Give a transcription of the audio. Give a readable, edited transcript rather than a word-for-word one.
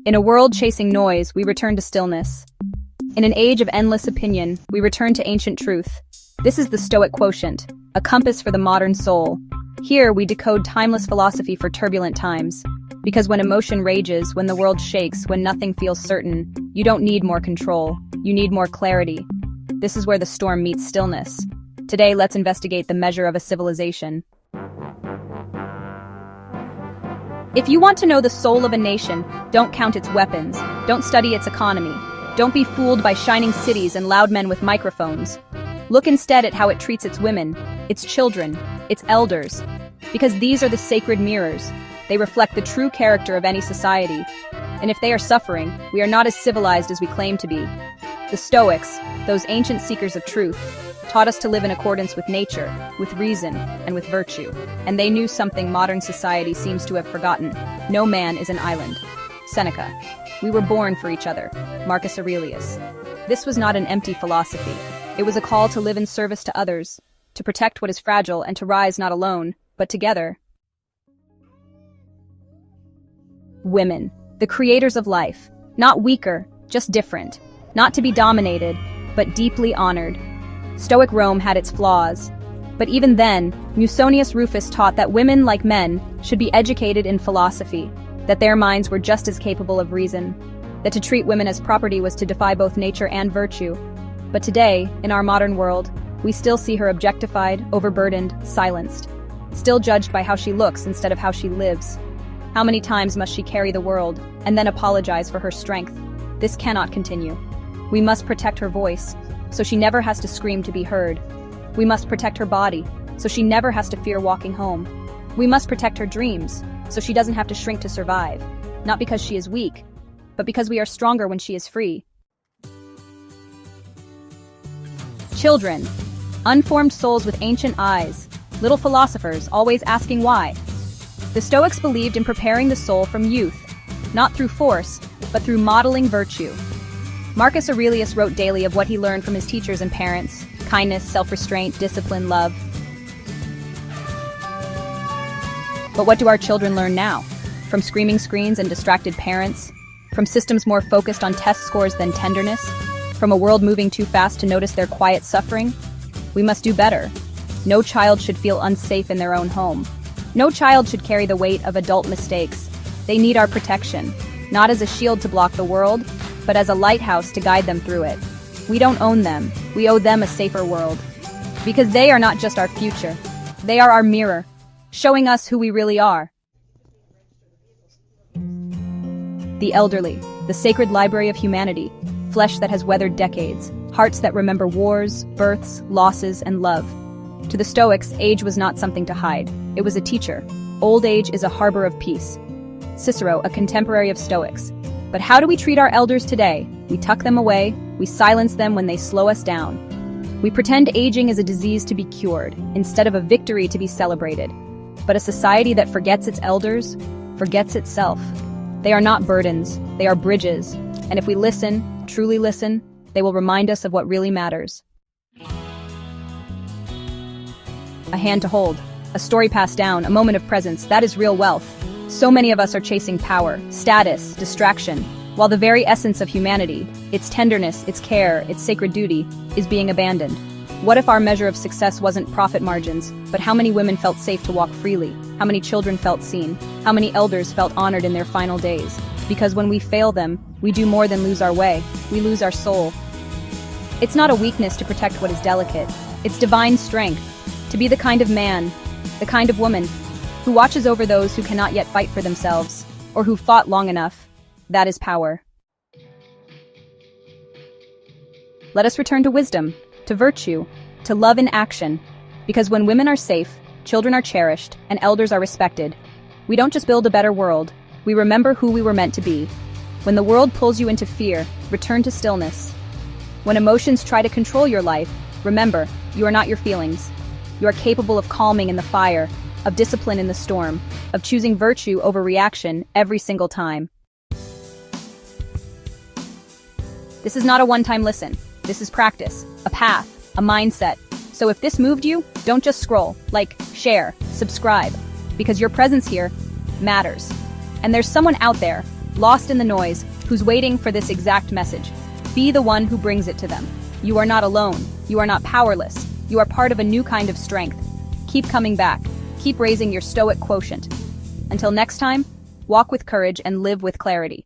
In a world chasing noise, we return to stillness. In an age of endless opinion, we return to ancient truth. This is the Stoic quotient, a compass for the modern soul. Here, we decode timeless philosophy for turbulent times. Because when emotion rages, when the world shakes, when nothing feels certain, you don't need more control. You need more clarity. This is where the storm meets stillness. Today, let's investigate the measure of a civilization. If you want to know the soul of a nation, don't count its weapons. Don't study its economy. Don't be fooled by shining cities and loud men with microphones. Look instead at how it treats its women, its children, its elders. Because these are the sacred mirrors. They reflect the true character of any society. And if they are suffering, we are not as civilized as we claim to be. The Stoics, those ancient seekers of truth, taught us to live in accordance with nature, with reason, and with virtue. And they knew something modern society seems to have forgotten. No man is an island. Seneca. We were born for each other. Marcus Aurelius. This was not an empty philosophy. It was a call to live in service to others, to protect what is fragile and to rise not alone, but together. Women. The creators of life. Not weaker, just different. Not to be dominated, but deeply honored. Stoic Rome had its flaws. But even then, Musonius Rufus taught that women, like men, should be educated in philosophy, that their minds were just as capable of reason, that to treat women as property was to defy both nature and virtue. But today, in our modern world, we still see her objectified, overburdened, silenced, still judged by how she looks instead of how she lives. How many times must she carry the world, and then apologize for her strength? This cannot continue. We must protect her voice, so she never has to scream to be heard. We must protect her body, so she never has to fear walking home. We must protect her dreams, so she doesn't have to shrink to survive. Not because she is weak, but because we are stronger when she is free. Children, unformed souls with ancient eyes, little philosophers always asking why. The Stoics believed in preparing the soul from youth, not through force, but through modeling virtue. Marcus Aurelius wrote daily of what he learned from his teachers and parents: kindness, self-restraint, discipline, love. But what do our children learn now? From screaming screens and distracted parents? From systems more focused on test scores than tenderness? From a world moving too fast to notice their quiet suffering? We must do better. No child should feel unsafe in their own home. No child should carry the weight of adult mistakes. They need our protection, not as a shield to block the world, but as a lighthouse to guide them through it. We don't own them. We owe them a safer world. Because they are not just our future. They are our mirror, showing us who we really are. The elderly, the sacred library of humanity, flesh that has weathered decades, hearts that remember wars, births, losses, and love. To the Stoics, age was not something to hide. It was a teacher. Old age is a harbor of peace. Cicero, a contemporary of Stoics. But how do we treat our elders today? We tuck them away, we silence them when they slow us down. We pretend aging is a disease to be cured, instead of a victory to be celebrated. But a society that forgets its elders, forgets itself. They are not burdens, they are bridges. And if we listen, truly listen, they will remind us of what really matters. A hand to hold, a story passed down, a moment of presence, that is real wealth. So many of us are chasing power, status, distraction, while the very essence of humanity, its tenderness, its care, its sacred duty, is being abandoned. What if our measure of success wasn't profit margins, but how many women felt safe to walk freely? How many children felt seen? How many elders felt honored in their final days? Because when we fail them, we do more than lose our way, we lose our soul. It's not a weakness to protect what is delicate. It's divine strength, to be the kind of man, the kind of woman, who watches over those who cannot yet fight for themselves, or who fought long enough. That is power. Let us return to wisdom, to virtue, to love in action, because when women are safe, children are cherished, and elders are respected, we don't just build a better world, we remember who we were meant to be. When the world pulls you into fear, return to stillness. When emotions try to control your life, remember, you are not your feelings. You are capable of calming in the fire, of discipline in the storm, of choosing virtue over reaction every single time. This is not a one-time listen. This is practice, a path, a mindset. So if this moved you, don't just scroll, like, share, subscribe, because your presence here matters. And there's someone out there, lost in the noise, who's waiting for this exact message. Be the one who brings it to them. You are not alone. You are not powerless. You are part of a new kind of strength. Keep coming back. Keep raising your Stoic quotient. Until next time, walk with courage and live with clarity.